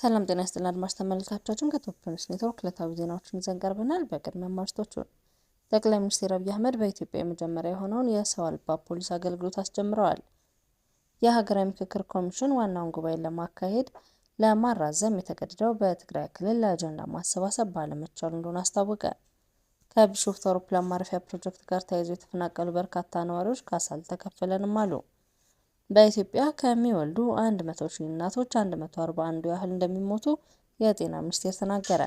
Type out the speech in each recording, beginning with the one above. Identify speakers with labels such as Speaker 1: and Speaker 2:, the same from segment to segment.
Speaker 1: ሰላም ጤና ይስጥልን አድማጭ ተመልካቾቻችን ከቶፕ ኒውስ ኔትወርክ ዕለታዊ ዜናዎችን ይዘን ቀርበናል። በቅድሚያ ማርዕስቶቹ ጠቅላይ ሚኒስትር አብይ አህመድ በኢትዮጵያ የመጀመሪያ የሆነውን የሰው አልባ ፖሊስ አገልግሎት አስጀምረዋል። የሀገራዊ ምክክር ኮሚሽን ዋናውን ጉባኤ ለማራዘም የተገደደው በትግራይ ክልል ለአጀንዳ ማሰባሰብ ባለመቻሉ እንደሆነ አስታወቀ። ከቢሾፍቱ አውሮፕላን ማረፊያ ፕሮጀክት ጋር ተያይዞ የተፈናቀሉ በርካታ ነዋሪዎች ካሳ አልተከፈለንም አሉ። በኢትዮጵያ ከሚወልዱ 100,000 እናቶች 141 ያህል እንደሚሞቱ የጤና ሚኒስቴር ተናገረ።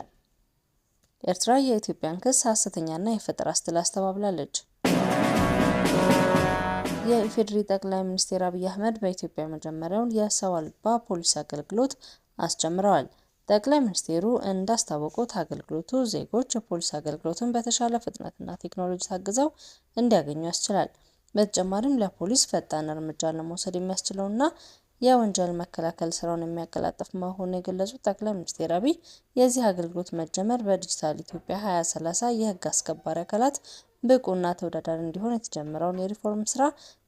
Speaker 1: ኤርትራ የኢትዮጵያን ክስ ሐሰተኛና የፈጠራ ስትል አስተባብላለች። የኢፌዴሪ ጠቅላይ ሚኒስትር አብይ አህመድ በኢትዮጵያ የመጀመሪያውን የሰው አልባ ፖሊስ አገልግሎት አስጀምረዋል። ጠቅላይ ሚኒስትሩ እንዳስታወቁት አገልግሎቱ ዜጎች የፖሊስ አገልግሎትን በተሻለ ፍጥነትና ቴክኖሎጂ ታግዘው እንዲያገኙ ያስችላል። በተጨማሪም ለፖሊስ ፈጣን እርምጃ ለመውሰድ የሚያስችለውና የወንጀል መከላከል ስራውን የሚያቀላጥፍ መሆኑን የገለጹት ጠቅላይ ሚኒስትር አብይ የዚህ አገልግሎት መጀመር በዲጂታል ኢትዮጵያ 2030 የህግ አስከባሪ አካላት ብቁና ተወዳዳሪ እንዲሆን የተጀመረውን የሪፎርም ስራ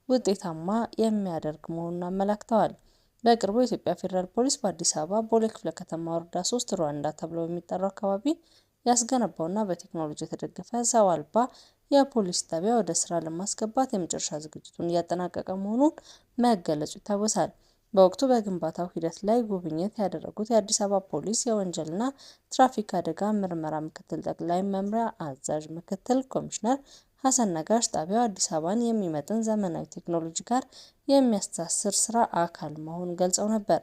Speaker 1: ውጤታማ የሚያደርግ መሆኑን አመላክተዋል። በቅርቡ የኢትዮጵያ ፌዴራል ፖሊስ በአዲስ አበባ ቦሌ ክፍለ ከተማ ወረዳ 3 ሩዋንዳ ተብሎ በሚጠራው አካባቢ ያስገነባውና በቴክኖሎጂ የተደገፈ ሰው አልባ የፖሊስ ጣቢያ ወደ ስራ ለማስገባት የመጨረሻ ዝግጅቱን እያጠናቀቀ መሆኑን መገለጹ ይታወሳል። በወቅቱ በግንባታው ሂደት ላይ ጉብኝት ያደረጉት የአዲስ አበባ ፖሊስ የወንጀልና ትራፊክ አደጋ ምርመራ ምክትል ጠቅላይ መምሪያ አዛዥ ምክትል ኮሚሽነር ሀሰን ነጋሽ ጣቢያው አዲስ አበባን የሚመጥን ዘመናዊ ቴክኖሎጂ ጋር የሚያስተሳስር ስራ አካል መሆኑን ገልጸው ነበር።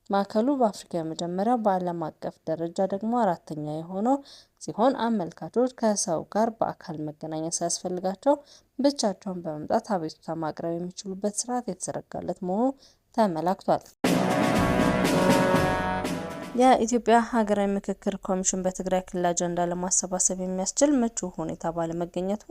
Speaker 1: ማዕከሉ በአፍሪካ የመጀመሪያው በዓለም አቀፍ ደረጃ ደግሞ አራተኛ የሆነው ሲሆን አመልካቾች ከሰው ጋር በአካል መገናኘት ሳያስፈልጋቸው ብቻቸውን በመምጣት አቤቱታ ማቅረብ የሚችሉበት ስርዓት የተዘረጋለት መሆኑ ተመላክቷል። የኢትዮጵያ ሀገራዊ ምክክር ኮሚሽን በትግራይ ክልል አጀንዳ ለማሰባሰብ የሚያስችል ምቹ ሁኔታ ባለመገኘቱ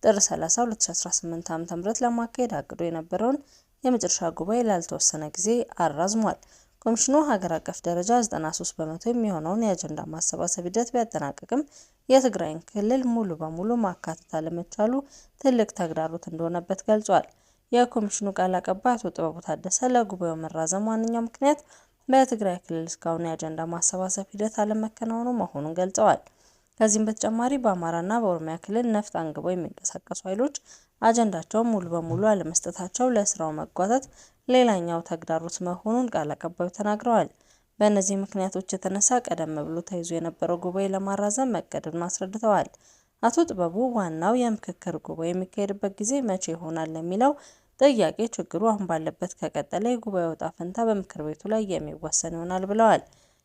Speaker 1: ጥር 30 2018 ዓ.ም ለማካሄድ አቅዶ የነበረውን የመጨረሻ ጉባኤ ላልተወሰነ ጊዜ አራዝሟል። ኮሚሽኑ ሀገር አቀፍ ደረጃ 93 በመቶ የሚሆነውን የአጀንዳ ማሰባሰብ ሂደት ቢያጠናቅቅም የትግራይን ክልል ሙሉ በሙሉ ማካተት አለመቻሉ ትልቅ ተግዳሮት እንደሆነበት ገልጿል። የኮሚሽኑ ቃል አቀባይ አቶ ጥበቡ ታደሰ ለጉባኤው መራዘም ዋነኛው ምክንያት በትግራይ ክልል እስካሁን የአጀንዳ ማሰባሰብ ሂደት አለመከናወኑ መሆኑን ገልጸዋል። ከዚህም በተጨማሪ በአማራና በኦሮሚያ ክልል ነፍጥ አንግበው የሚንቀሳቀሱ ኃይሎች አጀንዳቸውን ሙሉ በሙሉ አለመስጠታቸው ለስራው መጓተት ሌላኛው ተግዳሮት መሆኑን ቃል አቀባዩ ተናግረዋል። በእነዚህ ምክንያቶች የተነሳ ቀደም ብሎ ተይዞ የነበረው ጉባኤ ለማራዘም መቀደዱን አስረድተዋል። አቶ ጥበቡ ዋናው የምክክር ጉባኤ የሚካሄድበት ጊዜ መቼ ይሆናል ለሚለው ጥያቄ ችግሩ አሁን ባለበት ከቀጠለ የጉባኤው ዕጣ ፈንታ በምክር ቤቱ ላይ የሚወሰን ይሆናል ብለዋል።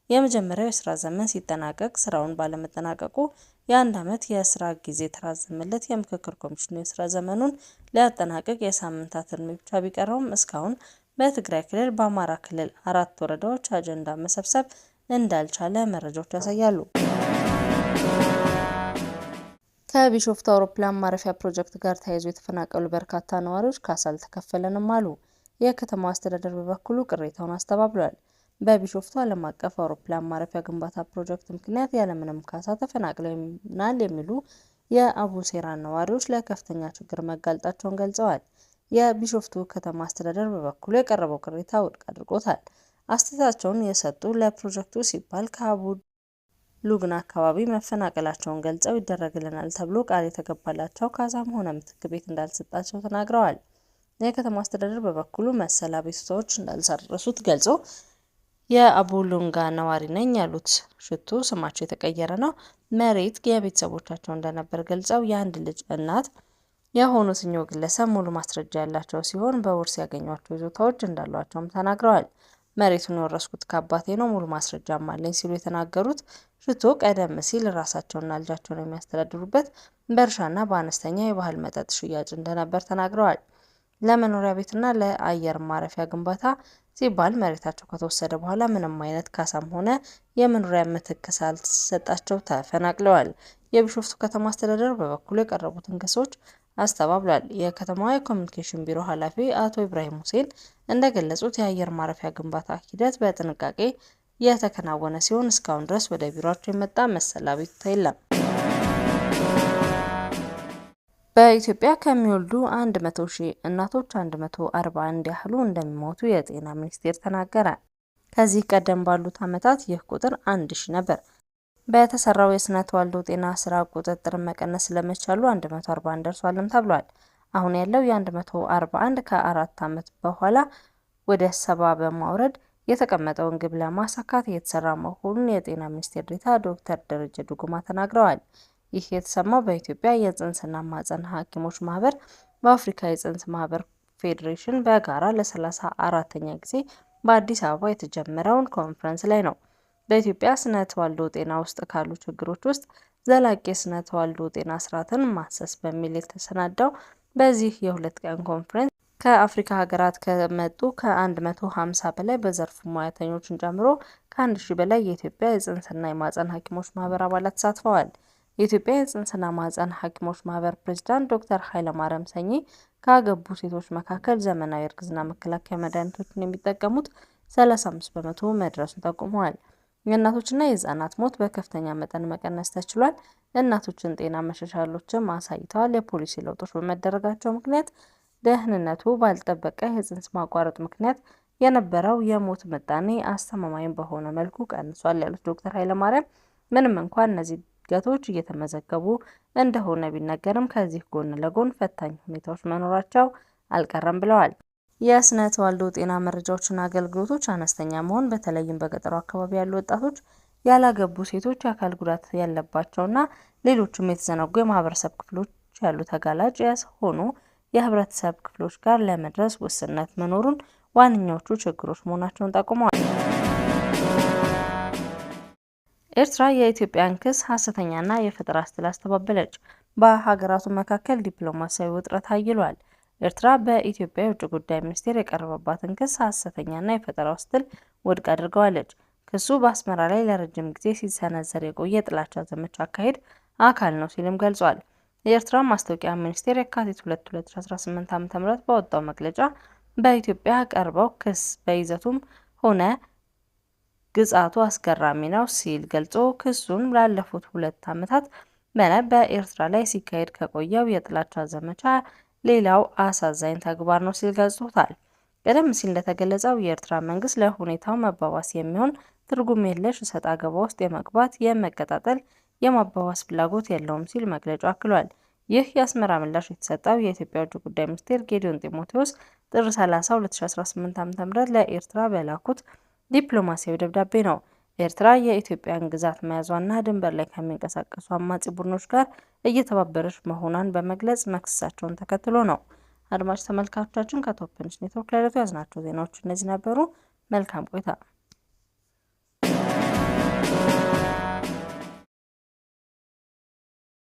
Speaker 1: የመጀመሪያው የስራ ዘመን ሲጠናቀቅ ስራውን ባለመጠናቀቁ የ1 ዓመት የስራ ጊዜ ተራዘመለት። የምክክር ኮሚሽኑ የስራ ዘመኑን ሊያጠናቅቅ የሳምንታት እድሜ ብቻ ቢቀረውም እስካሁን በትግራይ ክልል በአማራ ክልል 4 ወረዳዎች አጀንዳ መሰብሰብ እንዳልቻለ መረጃዎች ያሳያሉ። ከቢሾፍቱ አውሮፕላን ማረፊያ ፕሮጀክት ጋር ተያይዞ የተፈናቀሉ በርካታ ነዋሪዎች ካሳ አልተከፈለንም አሉ። የከተማው አስተዳደር በበኩሉ ቅሬታውን አስተባብሏል። በቢሾፍቱ ዓለም አቀፍ አውሮፕላን ማረፊያ ግንባታ ፕሮጀክት ምክንያት ያለምንም ካሳ ተፈናቅለናል የሚሉ የአቡሴራ ነዋሪዎች ለከፍተኛ ችግር መጋለጣቸውን ገልጸዋል። የቢሾፍቱ ከተማ አስተዳደር በበኩሉ የቀረበው ቅሬታ ውድቅ አድርጎታል። አስተያየታቸውን የሰጡ ለፕሮጀክቱ ሲባል ከአቡ ሉግና አካባቢ መፈናቀላቸውን ገልጸው ይደረግልናል ተብሎ ቃል የተገባላቸው ካሳም ሆነ ምትክ ቤት እንዳልተሰጣቸው ተናግረዋል። የከተማ አስተዳደር በበኩሉ መሰል አቤቱታዎች እንዳልደረሱት ገልጾ የአቡ ሉንጋ ነዋሪ ነኝ ያሉት ሽቱ ስማቸው የተቀየረ ነው መሬት የቤተሰቦቻቸው እንደነበር ገልጸው የአንድ ልጅ እናት የሆኑት እኚሁ ግለሰብ ሙሉ ማስረጃ ያላቸው ሲሆን በውርስ ያገኟቸው ይዞታዎች እንዳሏቸውም ተናግረዋል። መሬቱን የወረስኩት ከአባቴ ነው ሙሉ ማስረጃም አለኝ ሲሉ የተናገሩት ሽቶ ቀደም ሲል ራሳቸውና ልጃቸውን የሚያስተዳድሩበት በእርሻና በአነስተኛ የባህል መጠጥ ሽያጭ እንደነበር ተናግረዋል። ለመኖሪያ ቤትና ለአየር ማረፊያ ግንባታ ሲባል መሬታቸው ከተወሰደ በኋላ ምንም አይነት ካሳም ሆነ የመኖሪያ ምትክ ሳልተሰጣቸው ተፈናቅለዋል። የቢሾፍቱ ከተማ አስተዳደር በበኩሉ የቀረቡትን ክሶች አስተባብሏል። የከተማዋ የኮሚኒኬሽን ቢሮ ኃላፊ አቶ ኢብራሂም ሁሴን እንደገለጹት የአየር ማረፊያ ግንባታ ሂደት በጥንቃቄ የተከናወነ ሲሆን እስካሁን ድረስ ወደ ቢሮአቸው የመጣ መሰል አቤቱታ የለም። በኢትዮጵያ ከሚወልዱ 100,000 እናቶች 141 ያህሉ እንደሚሞቱ የጤና ሚኒስቴር ተናገረ። ከዚህ ቀደም ባሉት ዓመታት ይህ ቁጥር 1000 ነበር። በተሰራው የስነ ተዋልዶ ጤና ስራ ቁጥጥር መቀነስ ስለመቻሉ 141 ደርሷልም ተብሏል። አሁን ያለው የ141 ከ4 ዓመት በኋላ ወደ 70 በማውረድ የተቀመጠውን ግብ ለማሳካት የተሰራ መሆኑን የጤና ሚኒስቴር ዴኤታ ዶክተር ደረጀ ዱጉማ ተናግረዋል። ይህ የተሰማው በኢትዮጵያ የጽንስና ማህጸን ሐኪሞች ማህበር በአፍሪካ የጽንስ ማህበር ፌዴሬሽን በጋራ ለ34ኛ ጊዜ በአዲስ አበባ የተጀመረውን ኮንፈረንስ ላይ ነው። በኢትዮጵያ ስነ ተዋልዶ ጤና ውስጥ ካሉ ችግሮች ውስጥ ዘላቂ የስነ ተዋልዶ ጤና ስርዓትን ማሰስ በሚል የተሰናዳው በዚህ የ2 ቀን ኮንፈረንስ ከአፍሪካ ሀገራት ከመጡ ከ150 በላይ በዘርፉ ሙያተኞችን ጨምሮ ከ1000 በላይ የኢትዮጵያ የጽንስና የማህጸን ሐኪሞች ማህበር አባላት ተሳትፈዋል። የኢትዮጵያ የጽንስና ማህጸን ሐኪሞች ማህበር ፕሬዝዳንት ዶክተር ኃይለማርያም ሰኚ ካገቡ ሴቶች መካከል ዘመናዊ እርግዝና መከላከያ መድኃኒቶችን የሚጠቀሙት 35 በመቶ መድረሱን ጠቁመዋል። የእናቶችና የህፃናት ሞት በከፍተኛ መጠን መቀነስ ተችሏል። የእናቶችን ጤና መሻሻሎችም አሳይተዋል። የፖሊሲ ለውጦች በመደረጋቸው ምክንያት ደህንነቱ ባልጠበቀ የጽንስ ማቋረጥ ምክንያት የነበረው የሞት ምጣኔ አስተማማኝ በሆነ መልኩ ቀንሷል ያሉት ዶክተር ኃይለማርያም ምንም እንኳን እነዚህ እድገቶች እየተመዘገቡ እንደሆነ ቢነገርም ከዚህ ጎን ለጎን ፈታኝ ሁኔታዎች መኖራቸው አልቀረም ብለዋል። የስነ ተዋልዶ ጤና መረጃዎችና አገልግሎቶች አነስተኛ መሆን በተለይም በገጠሩ አካባቢ ያሉ ወጣቶች፣ ያላገቡ ሴቶች፣ የአካል ጉዳት ያለባቸውና ሌሎችም የተዘነጉ የማህበረሰብ ክፍሎች ያሉ ተጋላጭ የሆኑ የህብረተሰብ ክፍሎች ጋር ለመድረስ ውስንነት መኖሩን ዋነኛዎቹ ችግሮች መሆናቸውን ጠቁመዋል። ኤርትራ የኢትዮጵያን ክስ ሐሰተኛና የፈጠራ ስትል አስተባበለች። በሀገራቱ መካከል ዲፕሎማሲያዊ ውጥረት አይሏል። ኤርትራ በኢትዮጵያ የውጭ ጉዳይ ሚኒስቴር የቀረበባትን ክስ ሐሰተኛና የፈጠራ ስትል ውድቅ አድርገዋለች። ክሱ በአስመራ ላይ ለረጅም ጊዜ ሲሰነዘር የቆየ የጥላቻ ዘመቻ አካሄድ አካል ነው ሲልም ገልጿል። የኤርትራ ማስታወቂያ ሚኒስቴር የካቲት 2 2018 ዓ.ም ባወጣው መግለጫ በኢትዮጵያ ቀርበው ክስ በይዘቱም ሆነ ግጻቱ አስገራሚ ነው ሲል ገልጾ ክሱን ላለፉት 2 ዓመታት በላይ በኤርትራ ላይ ሲካሄድ ከቆየው የጥላቻ ዘመቻ ሌላው አሳዛኝ ተግባር ነው ሲል ገልጾታል። ቀደም ሲል እንደተገለጸው የኤርትራ መንግስት ለሁኔታው መባባስ የሚሆን ትርጉም የለሽ እሰጥ አገባ ውስጥ የመግባት የመቀጣጠል የማባባስ ፍላጎት የለውም ሲል መግለጫው አክሏል። ይህ የአስመራ ምላሽ የተሰጠው የኢትዮጵያ ውጭ ጉዳይ ሚኒስቴር ጌዲዮን ጢሞቴዎስ ጥር 30 2018 ዓ.ም ለኤርትራ በላኩት ዲፕሎማሲያዊ ደብዳቤ ነው። ኤርትራ የኢትዮጵያን ግዛት መያዟና ድንበር ላይ ከሚንቀሳቀሱ አማጺ ቡድኖች ጋር እየተባበረች መሆኗን በመግለጽ መክሰሳቸውን ተከትሎ ነው። አድማጭ ተመልካቾቻችን ከቶፕ ኒውስ ኔትወርክ ለዕለቱ ያዝናቸው ዜናዎች እነዚህ ነበሩ። መልካም ቆይታ።